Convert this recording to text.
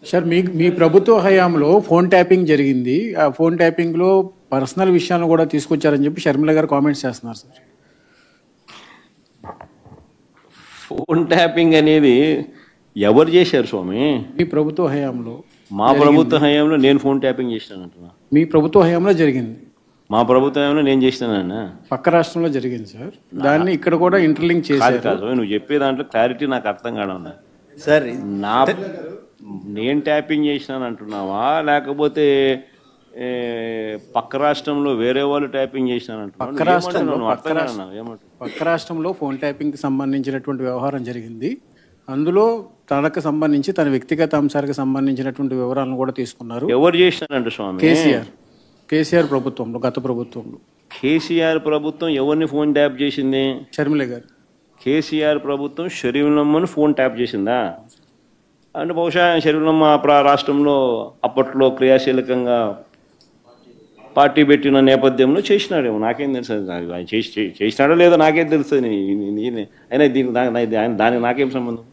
Sir మీ ప్రభుత్వ హయాంలో phone tapping జరిగింది. ఆ ఫోన్ ట్యాపింగ్లో పర్సనల్ విషయాలను కూడా తీసుకొచ్చారని చెప్పి షర్మిల గారు కామెంట్స్ చేస్తున్నారు సార్. ఫోన్ ట్యాపింగ్ అనేది ఎవరు చేశారు స్వామి? మీ ప్రభుత్వ హయాంలో. మా ప్రభుత్వ హయాంలో నేను ఫోన్ ట్యాపింగ్ చేసినానంటున్నా. మీ ప్రభుత్వ హయాంలో జరిగింది. మా ప్రభుత్వ హయాంలో నేను చేసినానన్నా. పక్క రాష్ట్రంలో జరిగింది సార్. దాన్ని ఇక్కడ కూడా ఇంటర్లింక్ చేశారు. కాదు, నువ్వు చెప్పే దాంట్లో క్లారిటీ నాకు అర్థం కావడం సార్. నేను ట్యాపింగ్ చేసినాను అంటున్నావా, లేకపోతే పక్క రాష్ట్రంలో వేరే వాళ్ళు ట్యాపింగ్ చేసినానంటున్నావు? పక్క రాష్ట్రంలో ఫోన్ ట్యాపింగ్కి సంబంధించినటువంటి వ్యవహారం జరిగింది. అందులో తనకు సంబంధించి తన వ్యక్తిగత అంశాలకు సంబంధించినటువంటి వివరాలను కూడా తీసుకున్నారు. ఎవరు చేసినారంట స్వామి? కేసీఆర్ ప్రభుత్వంలో, గత ప్రభుత్వంలో. కేసీఆర్ ప్రభుత్వం ఎవరిని ఫోన్ ట్యాప్ చేసింది? షర్మిల గారు. కేసీఆర్ ప్రభుత్వం షర్మిలమ్మని ఫోన్ ట్యాప్ చేసిందా? అంటే బహుశా షర్మిలమ్మ రాష్ట్రంలో అప్పట్లో క్రియాశీలకంగా పార్టీ పెట్టిన నేపథ్యంలో చేసినాడేమో, నాకేం తెలుస్తుంది. ఆయన చేసినాడో లేదో నాకేం తెలుస్తుంది. అయినా దానికి నాకేం సంబంధం?